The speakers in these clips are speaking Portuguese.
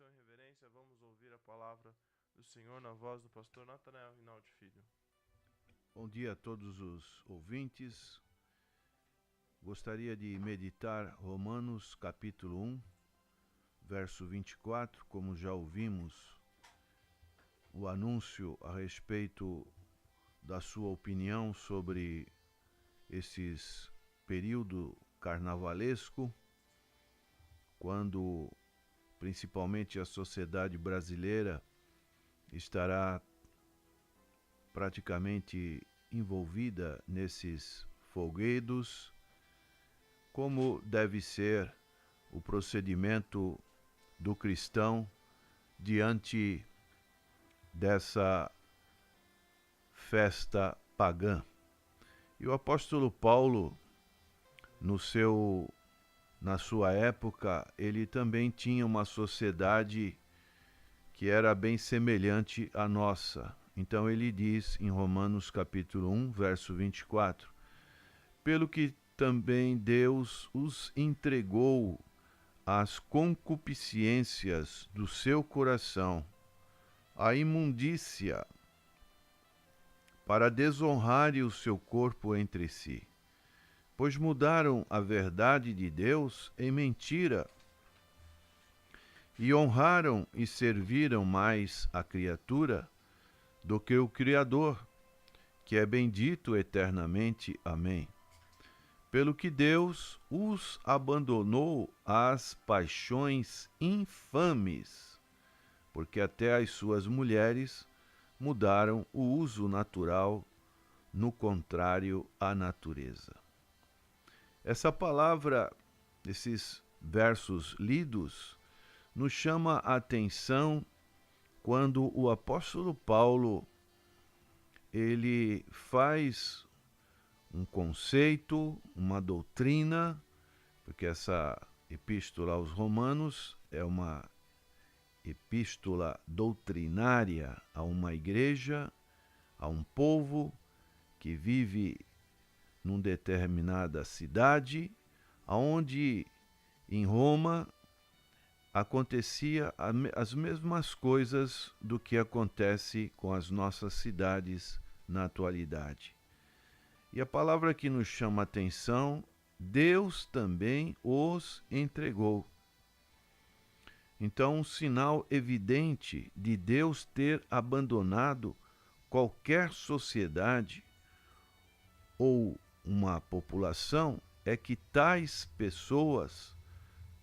atenção e reverência, vamos ouvir a palavra do Senhor na voz do pastor Natanael Rinaldi Filho. Bom dia a todos os ouvintes. Gostaria de meditar Romanos capítulo 1, verso 24, como já ouvimos o anúncio a respeito da sua opinião sobre esses período carnavalesco, quando principalmente a sociedade brasileira estará praticamente envolvida nesses folguedos, como deve ser o procedimento do cristão diante dessa festa pagã. E o apóstolo Paulo, na sua época, ele também tinha uma sociedade que era bem semelhante à nossa. Então ele diz em Romanos capítulo 1, verso 24, pelo que também Deus os entregou às concupiscências do seu coração, à imundícia, para desonrarem o seu corpo entre si, pois mudaram a verdade de Deus em mentira, e honraram e serviram mais a criatura do que o Criador, que é bendito eternamente. Amém. Pelo que Deus os abandonou às paixões infames, porque até as suas mulheres mudaram o uso natural, no contrário à natureza. Essa palavra, esses versos lidos, nos chama a atenção quando o apóstolo Paulo ele faz um conceito, uma doutrina, porque essa epístola aos Romanos é uma epístola doutrinária a uma igreja, a um povo que vive numa determinada cidade, onde em Roma acontecia as mesmas coisas do que acontece com as nossas cidades na atualidade. E a palavra que nos chama a atenção, Deus também os entregou. Então, um sinal evidente de Deus ter abandonado qualquer sociedade ou uma população é que tais pessoas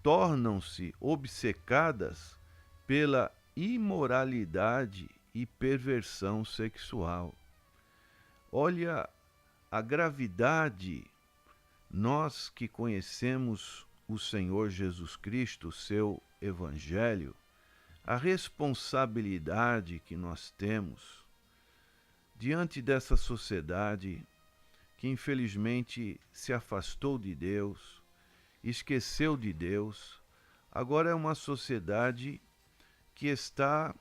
tornam-se obcecadas pela imoralidade e perversão sexual. Olha a gravidade, nós que conhecemos o Senhor Jesus Cristo, seu Evangelho, a responsabilidade que nós temos diante dessa sociedade que infelizmente se afastou de Deus, esqueceu de Deus, agora é uma sociedade que está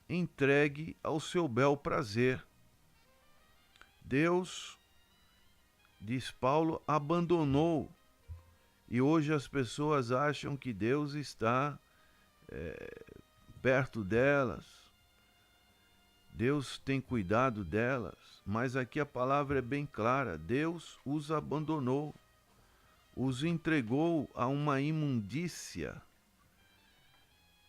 entregue ao seu bel prazer. Deus, diz Paulo, abandonou, e hoje as pessoas acham que Deus está perto delas, Deus tem cuidado delas, mas aqui a palavra é bem clara, Deus os abandonou, os entregou a uma imundícia,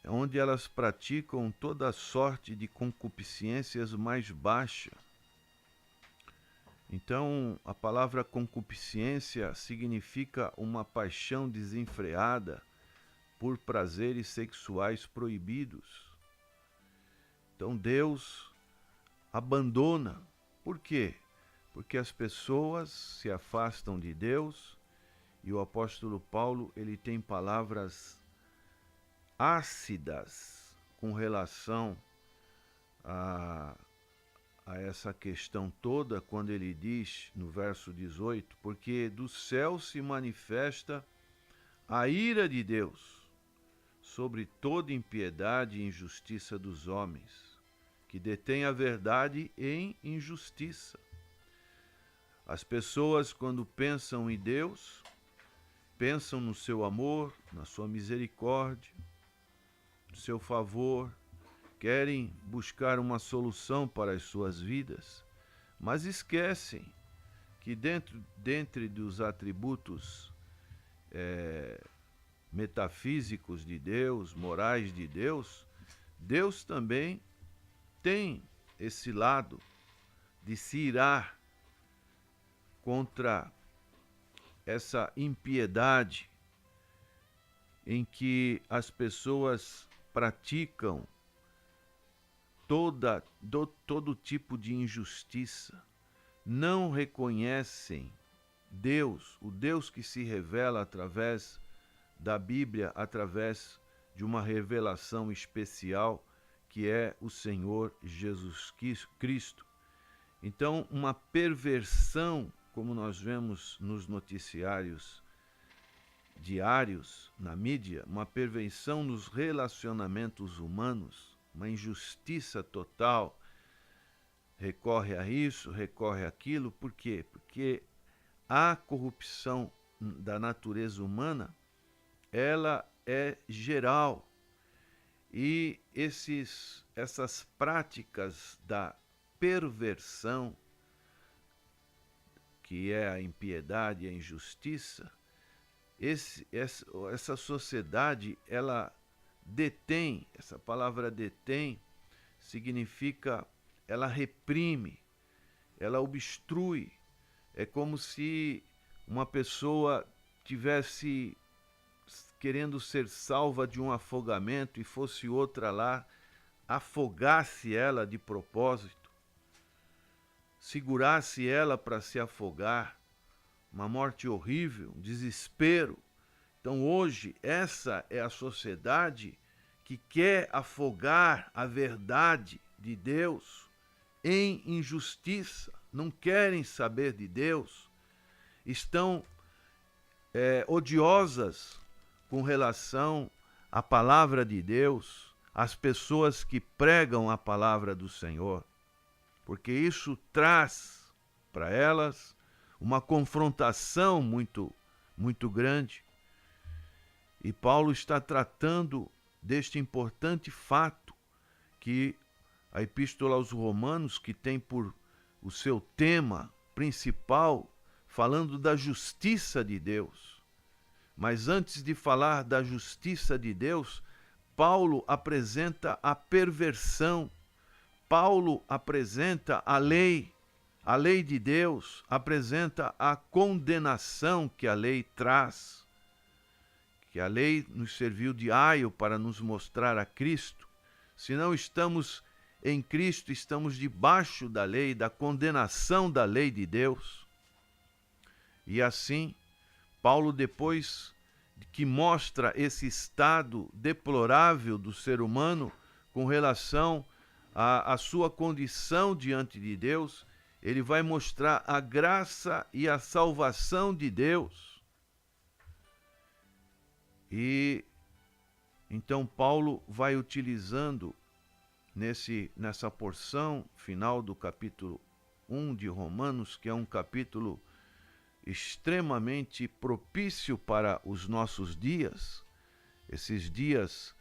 onde elas praticam toda sorte de concupiscências mais baixas. Então, a palavra concupiscência significa uma paixão desenfreada por prazeres sexuais proibidos. Então, Deus abandona. Por quê? Porque as pessoas se afastam de Deus, e o apóstolo Paulo, ele tem palavras ácidas com relação a essa questão toda, quando ele diz no verso 18, porque do céu se manifesta a ira de Deus sobre toda impiedade e injustiça dos homens, que detêm a verdade em injustiça. As pessoas, quando pensam em Deus, pensam no seu amor, na sua misericórdia, seu favor, querem buscar uma solução para as suas vidas, mas esquecem que dentre dos atributos metafísicos de Deus, morais de Deus, Deus também tem esse lado de se irar contra essa impiedade em que as pessoas praticam todo tipo de injustiça, não reconhecem Deus, o Deus que se revela através da Bíblia, através de uma revelação especial que é o Senhor Jesus Cristo. Então, uma perversão, como nós vemos nos noticiários diários, na mídia, uma perversão nos relacionamentos humanos, uma injustiça total, recorre a isso, recorre àquilo. Por quê? Porque a corrupção da natureza humana, ela é geral. E essas práticas da perversão, que é a impiedade e a injustiça, essa sociedade, ela detém, essa palavra detém significa ela reprime, ela obstrui. É como se uma pessoa tivesse querendo ser salva de um afogamento e fosse outra lá, afogasse ela de propósito, segurasse ela para se afogar, uma morte horrível, um desespero. Então hoje essa é a sociedade que quer afogar a verdade de Deus em injustiça, não querem saber de Deus, estão odiosas com relação à palavra de Deus, às pessoas que pregam a palavra do Senhor, porque isso traz para elas uma confrontação muito, muito grande. E Paulo está tratando deste importante fato que a Epístola aos Romanos, que tem por o seu tema principal falando da justiça de Deus. Mas antes de falar da justiça de Deus, Paulo apresenta a perversão. Paulo apresenta a lei de Deus, apresenta a condenação que a lei traz. Que a lei nos serviu de aio para nos mostrar a Cristo. Se não estamos em Cristo, estamos debaixo da lei, da condenação da lei de Deus. E assim, Paulo, depois que mostra esse estado deplorável do ser humano com relação à sua condição diante de Deus, ele vai mostrar a graça e a salvação de Deus. E então Paulo vai utilizando nessa porção final do capítulo 1 de Romanos, que é um capítulo extremamente propício para os nossos dias, esses dias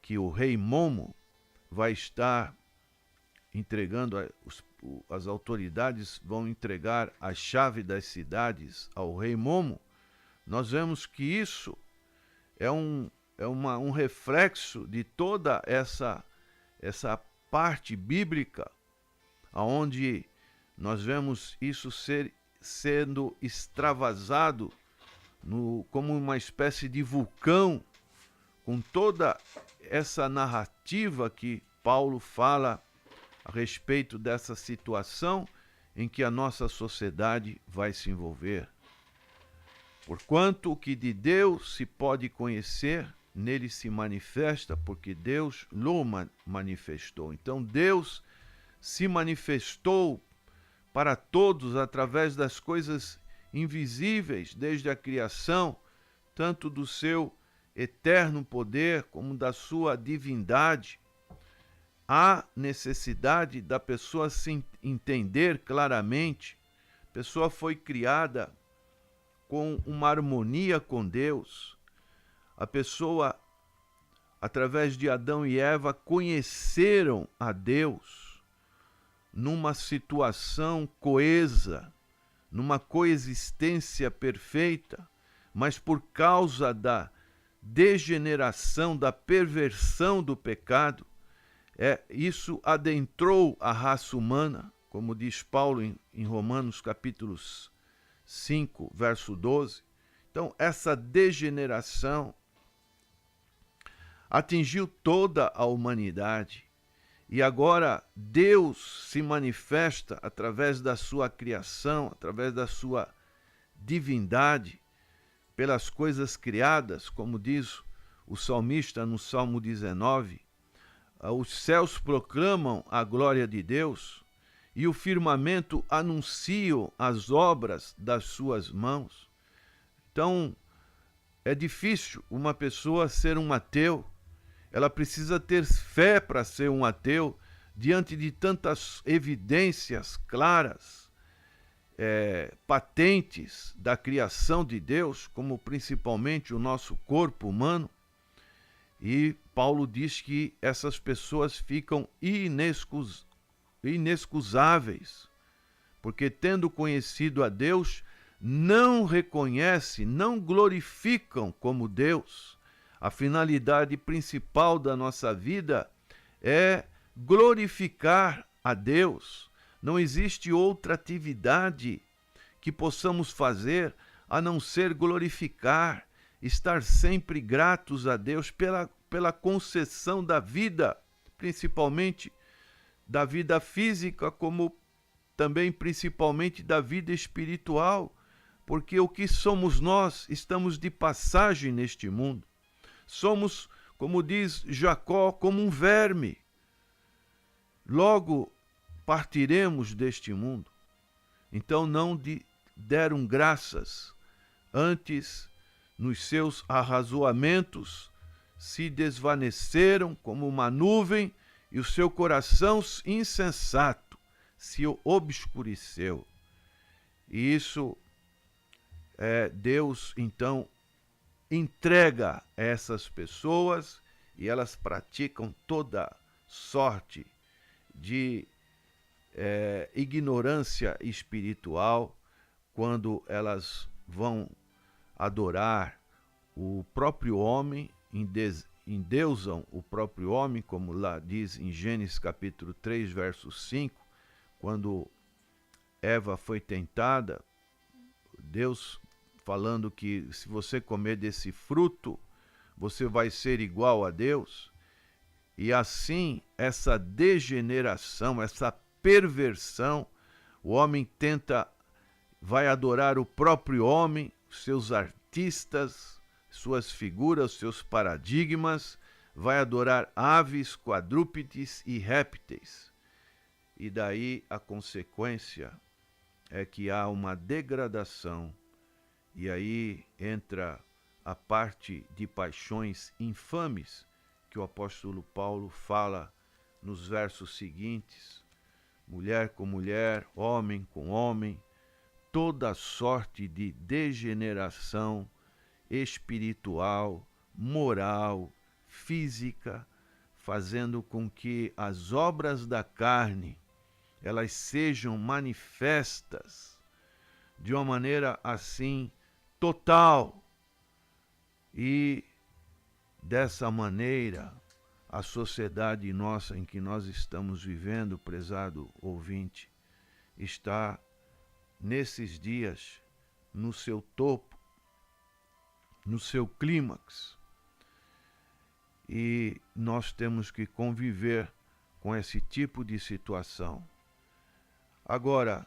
que o rei Momo vai estar entregando, as autoridades vão entregar a chave das cidades ao rei Momo. Nós vemos que isso é um reflexo de toda essa parte bíblica, onde nós vemos isso sendo extravasado como uma espécie de vulcão, com toda essa narrativa que Paulo fala a respeito dessa situação em que a nossa sociedade vai se envolver. Porquanto o que de Deus se pode conhecer, nele se manifesta, porque Deus lo manifestou. Então Deus se manifestou para todos através das coisas invisíveis, desde a criação, tanto do seu eterno poder como da sua divindade. Há necessidade da pessoa se entender claramente. A pessoa foi criada com uma harmonia com Deus. A pessoa através de Adão e Eva, conheceram a Deus numa situação coesa, numa coexistência perfeita, mas por causa da degeneração, da perversão do pecado, isso adentrou a raça humana, como diz Paulo em Romanos capítulo 5, verso 12. Então, essa degeneração atingiu toda a humanidade. E agora Deus se manifesta através da sua criação, através da sua divindade, pelas coisas criadas, como diz o salmista no Salmo 19, os céus proclamam a glória de Deus e o firmamento anuncia as obras das suas mãos. Então, é difícil uma pessoa ser um ateu. Ela precisa ter fé para ser um ateu diante de tantas evidências claras, patentes da criação de Deus, como principalmente o nosso corpo humano. E Paulo diz que essas pessoas ficam inexcusáveis, porque tendo conhecido a Deus, não reconhecem, não glorificam como Deus. A finalidade principal da nossa vida é glorificar a Deus. Não existe outra atividade que possamos fazer a não ser glorificar, estar sempre gratos a Deus pela concessão da vida, principalmente da vida física, como também principalmente da vida espiritual, porque o que somos nós, estamos de passagem neste mundo. Somos, como diz Jacó, como um verme. Logo partiremos deste mundo. Então não deram graças, antes nos seus arrazoamentos se desvaneceram como uma nuvem e o seu coração insensato se obscureceu. E isso Deus então entrega essas pessoas e elas praticam toda sorte de ignorância espiritual quando elas vão adorar o próprio homem, endeusam o próprio homem, como lá diz em Gênesis capítulo 3, verso 5, quando Eva foi tentada, Deus falando que se você comer desse fruto, você vai ser igual a Deus. E assim, essa degeneração, essa perversão, o homem vai adorar o próprio homem, seus artistas, suas figuras, seus paradigmas, vai adorar aves, quadrúpedes e répteis. E daí a consequência é que há uma degradação. E aí entra a parte de paixões infames que o apóstolo Paulo fala nos versos seguintes: mulher com mulher, homem com homem, toda sorte de degeneração espiritual, moral, física, fazendo com que as obras da carne elas sejam manifestas de uma maneira assim total. E dessa maneira a sociedade nossa em que nós estamos vivendo, prezado ouvinte, está nesses dias no seu topo, no seu clímax. E nós temos que conviver com esse tipo de situação. Agora,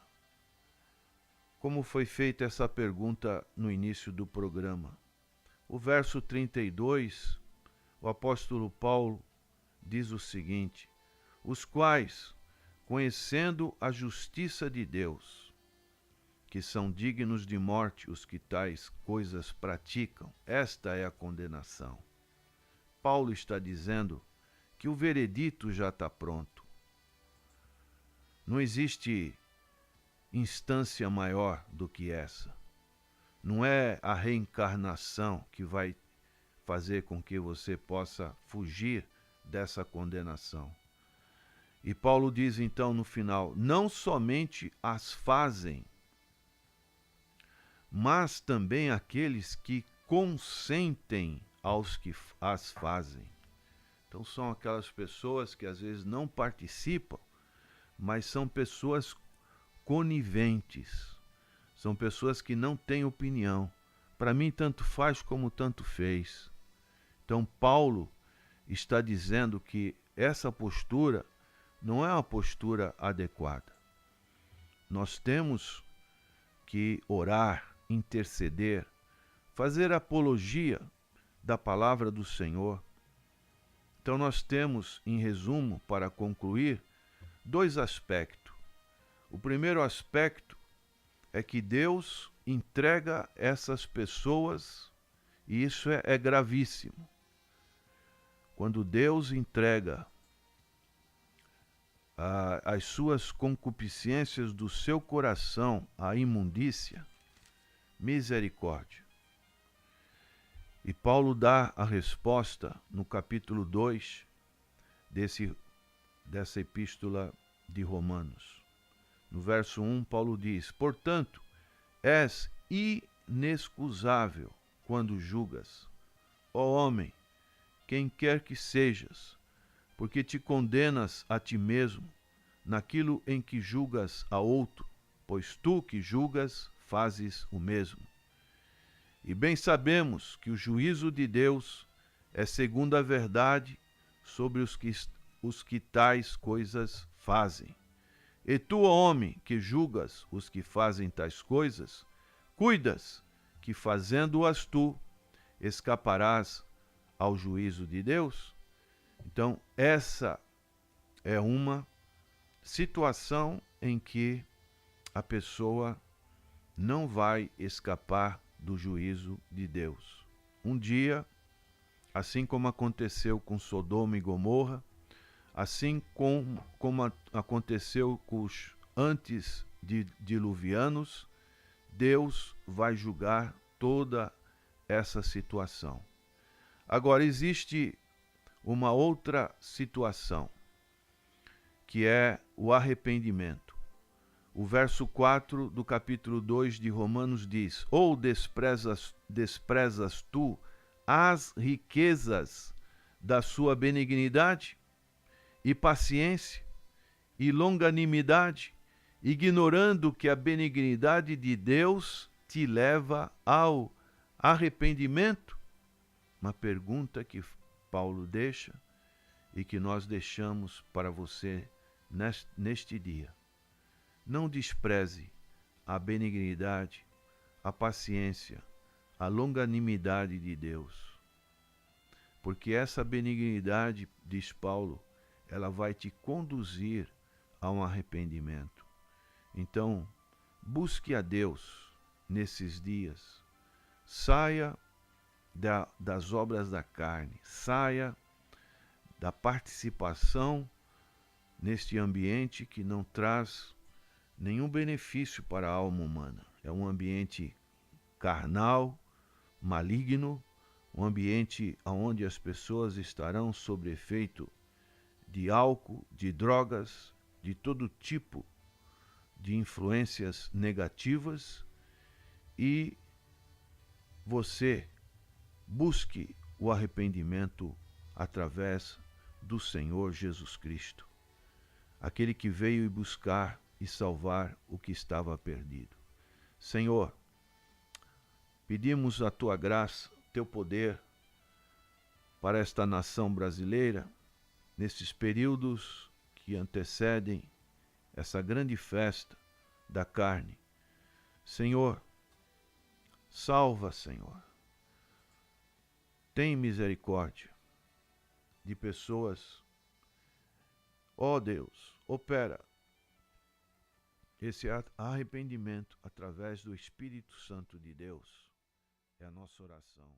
como foi feita essa pergunta no início do programa, o verso 32, o apóstolo Paulo diz o seguinte: os quais, conhecendo a justiça de Deus, que são dignos de morte os que tais coisas praticam, esta é a condenação. Paulo está dizendo que o veredito já está pronto. Não existe instância maior do que essa. Não é a reencarnação que vai fazer com que você possa fugir dessa condenação. E Paulo diz então no final: não somente as fazem, mas também aqueles que consentem aos que as fazem. Então são aquelas pessoas que às vezes não participam, mas são pessoas coniventes. São pessoas que não têm opinião. Para mim, tanto faz como tanto fez. Então, Paulo está dizendo que essa postura não é uma postura adequada. Nós temos que orar, interceder, fazer apologia da palavra do Senhor. Então, nós temos, em resumo, para concluir, dois aspectos. O primeiro aspecto é que Deus entrega essas pessoas, e isso é gravíssimo. Quando Deus entrega as suas concupiscências do seu coração à imundícia, misericórdia. E Paulo dá a resposta no capítulo 2 dessa epístola de Romanos. No verso 1, Paulo diz: portanto, és inexcusável quando julgas, ó homem, quem quer que sejas, porque te condenas a ti mesmo naquilo em que julgas a outro, pois tu que julgas fazes o mesmo. E bem sabemos que o juízo de Deus é segundo a verdade sobre os que tais coisas fazem. E tu, homem, que julgas os que fazem tais coisas, cuidas que, fazendo-as tu, escaparás ao juízo de Deus? Então, essa é uma situação em que a pessoa não vai escapar do juízo de Deus. Um dia, assim como aconteceu com Sodoma e Gomorra, assim como aconteceu com os antes diluvianos, Deus vai julgar toda essa situação. Agora, existe uma outra situação, que é o arrependimento. O verso 4 do capítulo 2 de Romanos diz: ou desprezas tu as riquezas da sua benignidade e paciência e longanimidade, ignorando que a benignidade de Deus te leva ao arrependimento? Uma pergunta que Paulo deixa e que nós deixamos para você neste dia. Não despreze a benignidade, a paciência, a longanimidade de Deus. Porque essa benignidade, diz Paulo, ela vai te conduzir a um arrependimento. Então, busque a Deus nesses dias. Saia das obras da carne. Saia da participação neste ambiente que não traz nenhum benefício para a alma humana. É um ambiente carnal, maligno, um ambiente onde as pessoas estarão sob efeito de álcool, de drogas, de todo tipo de influências negativas, e você busque o arrependimento através do Senhor Jesus Cristo, aquele que veio buscar e salvar o que estava perdido. Senhor, pedimos a tua graça, teu poder para esta nação brasileira, nesses períodos que antecedem essa grande festa da carne. Senhor, salva, Senhor. Tem misericórdia de pessoas. Ó Deus, opera esse arrependimento através do Espírito Santo de Deus. É a nossa oração.